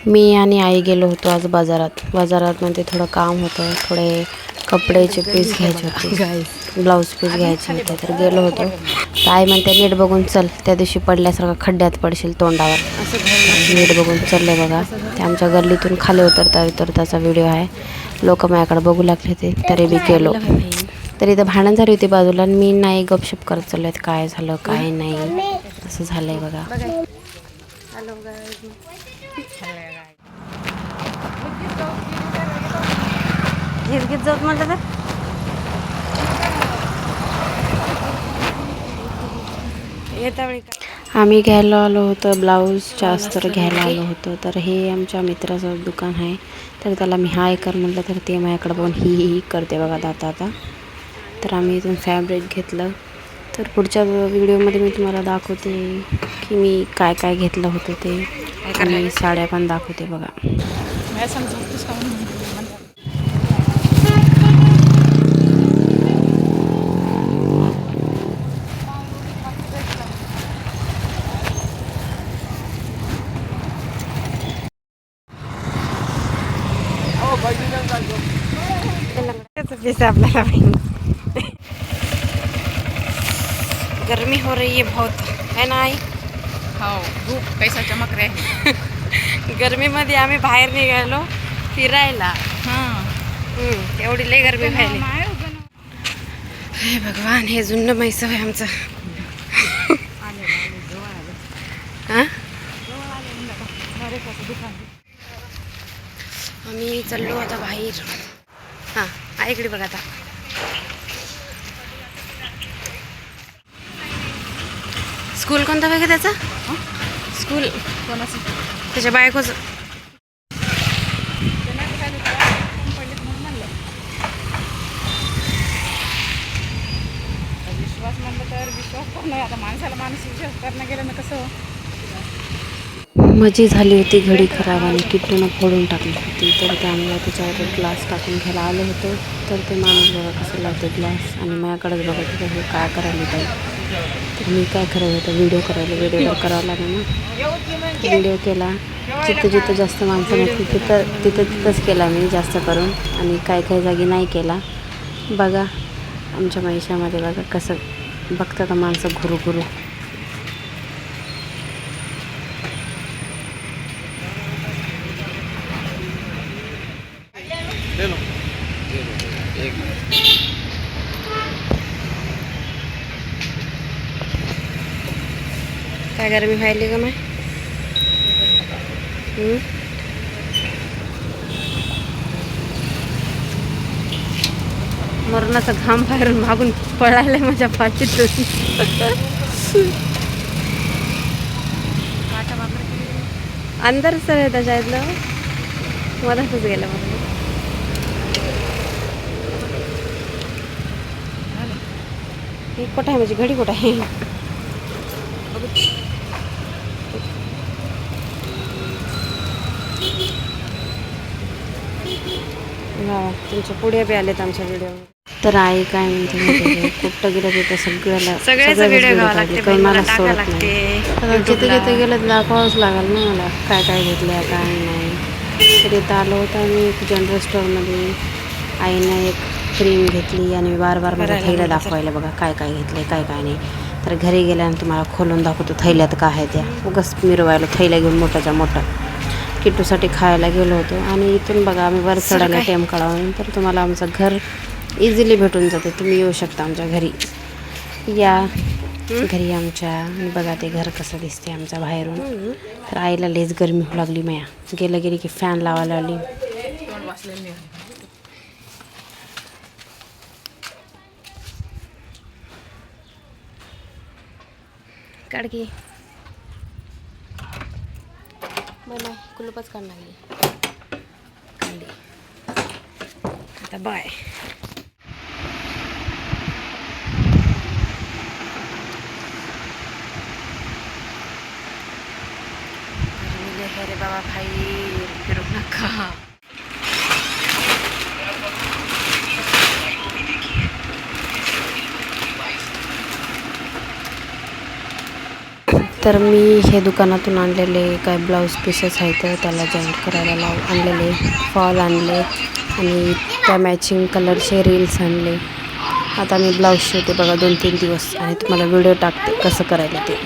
मी आणि आई गेलो होतो आज बाजारात मध्ये थोडं काम होतं, थोडे कपड्याचे पीस घ्यायचे होते, ब्लाऊज पीस घ्यायचे होते, तर गेलो होतो. तर आई म्हणते नीट बघून चल, त्या दिवशी पडल्यासारखं खड्ड्यात पडशील तोंडावर. नीट बघून चालले बघा. ते आमच्या गल्लीतून खाली उतरताचा व्हिडिओ आहे. लोक माझ्याकडे बघू लागले ते, तरी बी गेलो. तरी इथं भांडण झाली होती बाजूला, आणि मी नाही गपशप करत चालले काय झालं काय नाही, असं झालंय बघा. घेत जाऊत म्हटलं तर आम्ही घ्यायला आलो होतो ब्लाऊजच्या अस्तर घ्यायला आलो होतो. तर हे आमच्या मित्राचं दुकान आहे. तर त्याला मी हाय कर म्हटलं तर ते माझ्याकडं बघून ही करते बघा आता. तर आम्ही इथून फॅब्रिक घेतलं. तर पुढच्या व्हिडिओमध्ये मी तुम्हाला दाखवते की मी काय काय घेतलं होतं ते, आणि साड्या पण दाखवते बघा. आपल्याला गर्मी हो रही है बहुत, है ना आई? हो, धूप कैसा चमक रहे हैं. गर्मीमध्ये आम्ही बाहेर निघालो फिरायला. एवढी लई गर्मी व्हायली. हे भगवान, हे जुन्न मैसव आहे आमचं. आम्ही चाललो आता बाहेर. हां, आईकडे बघा आता. स्कूल कोणता बघा त्याचा? स्कूल कोणाचं? त्याच्या बायकोचं. विश्वास म्हणलं तर विश्वास पण नाही. आता माणसाला माणूस विश्वास करणं गेलं ना कसं. मजी झाली होती, घडी खराब आणि किट्टूनं फोडून टाकली होती. तर त्यामुळे त्याच्यावर ग्लास टाकून घ्यायला आलो होतो. तर ते माणूस बघा कसं लावते ग्लास, आणि माझ्याकडेच बघत होतं हे काय करायला पाहिजे. तर मी काय करायला होतं, व्हिडिओ तर करावं लागेल ना. व्हिडिओ केला. जिथं जास्त माणसं नसली तिथंच केला मी जास्त करून, आणि काही जागी नाही केला. बघा आमच्या मैशामध्ये बघा कसं बघतात माणसं घुरू. काय गरमी व्हायली का माय? मरणाचा घाम बाहेरून मागून पळायला माझ्या पाचीत. अंदर सर आहे त्याच्यातलं, मधातच गेलं मला. ही कुठं आहे, माझी घडी कुठं आहे? तुमच्या पुढे बी आलेत आमच्या व्हिडिओ. तर आई काय म्हणते, कुठं गेलं तिथं सगळ्याचा व्हिडिओ घ्यावा लागते, कोणाला सोडत नाही. तर जिथे गेलं दाखवावंच लागेल ना मला, काय घेतलं काय नाही. तर इथं आलो होतं आम्ही जनरल स्टोअरमध्ये. आईनं एक क्रीम घेतली, आणि बार मला थैल्या दाखवायला बघा काय घेतलं काय नाही. तर घरी गेल्यानंतर तुम्हाला खोलून दाखवतो थैल्यात काय आहे त्या. उगाच मिरवायला थैल्या घेऊन मोठ्याच्या मोठं किट्टूसाठी खायला गेलो होतो. आणि इथून बघा आम्ही वर चढायला टेम काढावून, तर तुम्हाला आमचं घर इझिली भेटून जाते. तुम्ही येऊ शकता आमच्या घरी, या घरी आमच्या. आणि बघा ते घर कसं दिसते आमच्या बाहेरून. तर आईला लेच गरमी होऊ लागली माया. गेली की फॅन लावायला आली. काढकी बाय, कुलूपच काढणार काढली आता. बाय. रे बाबा भाई, फिरू नका. तर मी हे दुकानातून आणलेले काय ब्लाऊज पीसेस आहेत त्याला जॉईंट करायला आणलेले, फॉल आणले आणि त्या मॅचिंग कलरचे रील्स आणले. आता मी ब्लाऊज शिवते बघा 2-3 दिवस आणि तुम्हाला व्हिडिओ टाकते कसं करायला ते.